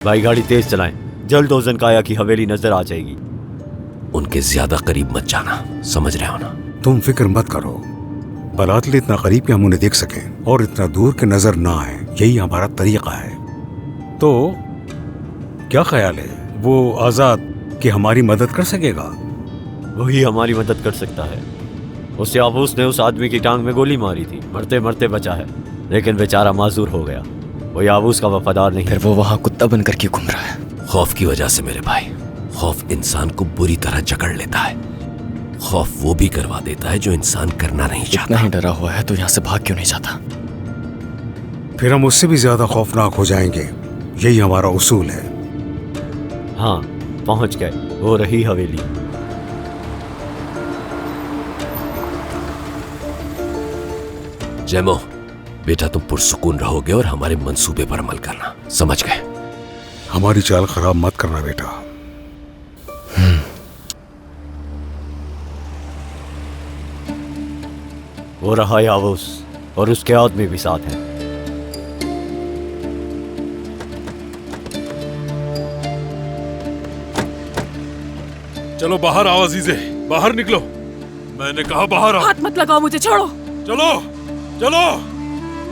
भाई गाड़ी तेज चलाएं, जल्द ओजन काया की हवेली नजर आ जाएगी। उनके ज्यादा करीब मत जाना, समझ रहे हो ना? तुम फिक्र मत करो, बलातली इतना करीब कि हम उन्हें देख सकें और इतना दूर के नजर ना आए, यही हमारा तरीका है। तो क्या ख्याल है, वो आजाद कि हमारी मदद कर सकेगा? वही हमारी मदद कर सकता है। उस याबूस ने उस आदमी की टांग में गोली मारी थी, मरते मरते बचा है, लेकिन बेचारा माजूर हो गया। वो याबूस का वफादार नहीं। फिर वो वहाँ कुत्ता बनकर क्यों घूम रहा है? खौफ की वजह से मेरे भाई। खौफ इंसान को बुरी तरह जकड़ लेता है। खौफ वो भी करवा देता है जो इंसान करना नहीं चाहता। इतना ही डरा हुआ है तो यहाँ से भाग क्यों नहीं जाता? फिर हम उससे भी ज्यादा खौफनाक हो जाएंगे, यही हमारा उसूल है। हाँ, पहुंच गए, वो रही हवेली। जैमो, बेटा तुम पुरसुकून रहोगे और हमारे मंसूबे पर अमल करना, समझ गए? हमारी चाल खराब मत करना बेटा। वो रहा याबूस और उसके आदमी भी साथ हैं। चलो बाहर आओ अजीजे, बाहर निकलो। मैंने कहा बाहर आओ। हाथ मत लगाओ मुझे, छोड़ो। चलो चलो।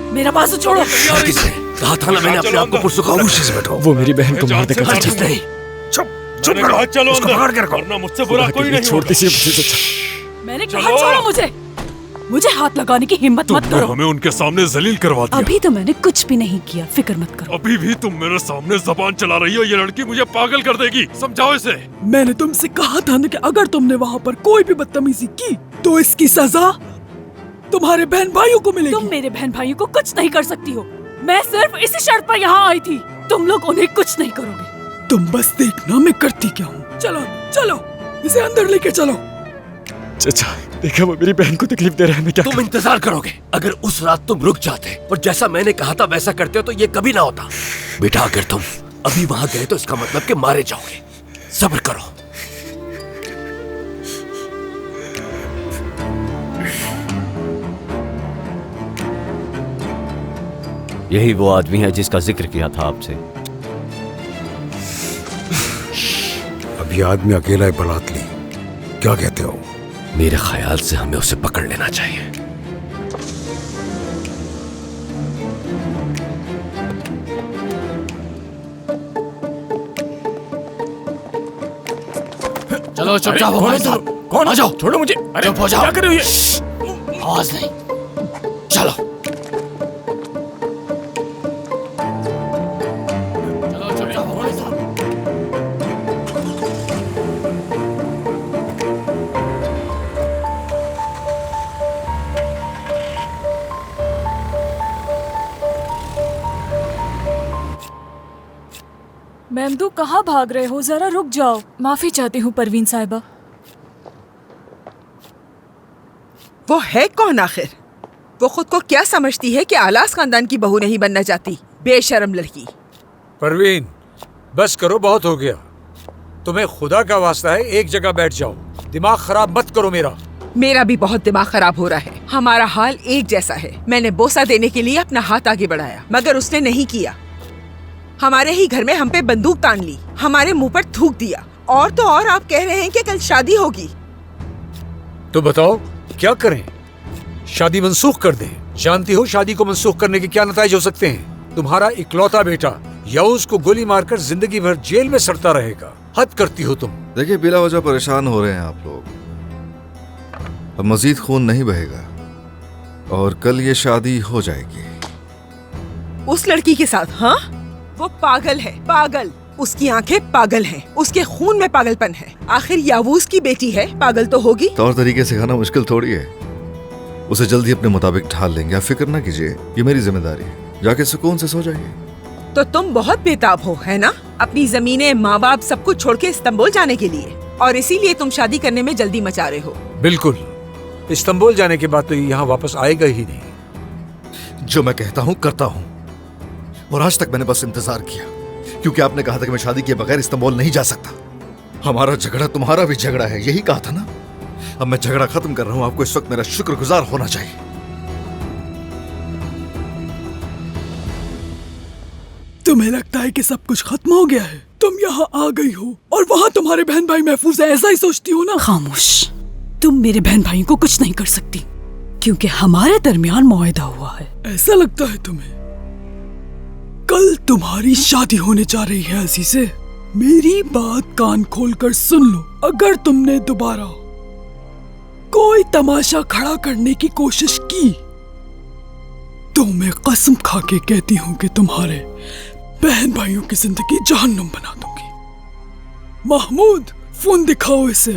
मेरा बाजू छोड़ो। किसने कहा था ना, मैंने अपने आप को पुरसुकून रखना। वो मेरी बहन को मार देगा। हरगिज़ नहीं। चुप मैंने कहा चलो उसको अंदर, पकड़ के रखो। वरना मुझसे बुरा कोई नहीं छोड़ होगा। दीजिए। मैंने कहा चलो। छोड़ो मुझे। मुझे हाथ लगाने की हिम्मत मत तुमने करो। हमें उनके सामने जलील करवा दिया। अभी तो मैंने कुछ भी नहीं किया, फिक्र मत करो। अभी भी तुम मेरे सामने जबान चला रही हो। ये लड़की मुझे पागल कर देगी, समझाओ इसे। मैंने तुमसे कहा था ना कि अगर तुमने वहाँ पर कोई भी बदतमीजी की तो इसकी सजा तुम्हारे बहन भाइयों को मिलेगी। तुम मेरे बहन भाइयों को कुछ नहीं कर सकती हो। मैं सिर्फ इसी शर्त पर यहाँ आई थी, तुम लोग उन्हें कुछ नहीं करोगे। तुम बस देखना मैं करती क्या हूँ। चलो चलो, इसे अंदर लेके चलो। चाचा, देखा वो मेरी बहन को तकलीफ दे रहा है, मैं क्या तुम इंतजार करोगे? अगर उस रात तुम रुक जाते और जैसा मैंने कहा था वैसा करते तो ये कभी ना होता। बेटा अगर तुम अभी वहां गए तो इसका मतलब कि मारे जाओगे। सब्र करो। यही वो आदमी है जिसका जिक्र किया था आपसे। अब ये आदमी अकेला है बलातली, क्या कहते हो? मेरे ख्याल से हमें उसे पकड़ लेना चाहिए। चलो चुपचाप हो भाई साहब। कौन? आ जाओ, छोड़ो मुझे। चुप हो जाओ। क्या कर रहे हो ये? आवाज नहीं। चलो चलो चुपचाप हो भाई साहब। मेमदू, कहाँ भाग रहे हो? जरा रुक जाओ। माफी चाहती हूँ परवीन साहिबा। वो है कौन आखिर? वो खुद को क्या समझती है कि आलास खानदान की बहू नहीं बनना चाहती? बेशर्म लड़की। परवीन, बस करो, बहुत हो गया। तुम्हें खुदा का वास्ता है, एक जगह बैठ जाओ। दिमाग खराब मत करो मेरा। मेरा भी बहुत दिमाग खराब हो रहा है। हमारा हाल एक जैसा है। मैंने बोसा देने के लिए अपना हाथ आगे बढ़ाया मगर उसने नहीं किया। हमारे ही घर में हम पे बंदूक तान ली, हमारे मुंह पर थूक दिया, और तो और आप कह रहे हैं कि कल शादी होगी। तो बताओ क्या करें? शादी मंसूख कर दें? जानती हो शादी को मंसूख करने के क्या नतीजे हो सकते हैं? तुम्हारा इकलौता बेटा याऊस को गोली मारकर जिंदगी भर जेल में सड़ता रहेगा। हद करती हो तुम। देखिए, बिला वजह परेशान हो रहे हैं आप लोग। अब मजीद खून नहीं बहेगा और कल ये शादी हो जाएगी। उस लड़की के साथ? हाँ, वो पागल है, पागल। उसकी आंखें पागल हैं, उसके खून में पागलपन है। आखिर यावूस की बेटी है, पागल तो होगी। तौर तरीके सिखाना मुश्किल थोड़ी है। उसे जल्दी अपने मुताबिक ढाल लेंगे, आप फिक्र ना कीजिए, ये मेरी जिम्मेदारी है। जाके सुकून से सो जाइए। तो तुम बहुत बेताब हो, है ना? अपनी जमीनें, माँ बाप सब कुछ छोड़ के इस्तांबुल जाने के लिए, और इसीलिए तुम शादी करने में जल्दी मचा रहे हो। बिल्कुल, इस्तांबुल जाने के बाद तो ये यहाँ वापस आएगा ही नहीं। जो मैं कहता हूँ करता हूँ, और आज तक मैंने बस इंतजार किया, क्योंकि आपने कहा था कि मैं शादी किए बगैर इस्तांबुल नहीं जा सकता। हमारा झगड़ा तुम्हारा भी झगड़ा है, यही कहा था ना? अब मैं झगड़ा खत्म कर रहा हूँ, आपको इस वक्त मेरा शुक्रगुजार होना चाहिए। तुम तुम्हें लगता है कि सब कुछ खत्म हो गया है? तुम यहाँ आ गई हो और वहाँ तुम्हारे बहन भाई महफूज है, ऐसा ही सोचती हो ना? खामोश, तुम मेरे बहन भाइयों को कुछ नहीं कर सकती क्योंकि हमारे दरमियान मुआहदा हुआ है। ऐसा लगता है तुम्हें? कल तुम्हारी शादी होने जा रही है अजीज़े। मेरी बात कान खोलकर सुन लो। अगर तुमने दोबारा कोई तमाशा खड़ा करने की कोशिश की तो मैं कसम खा के कहती हूँ कि तुम्हारे बहन भाइयों की जिंदगी जहन्नुम बना दूंगी। महमूद, फोन दिखाओ इसे।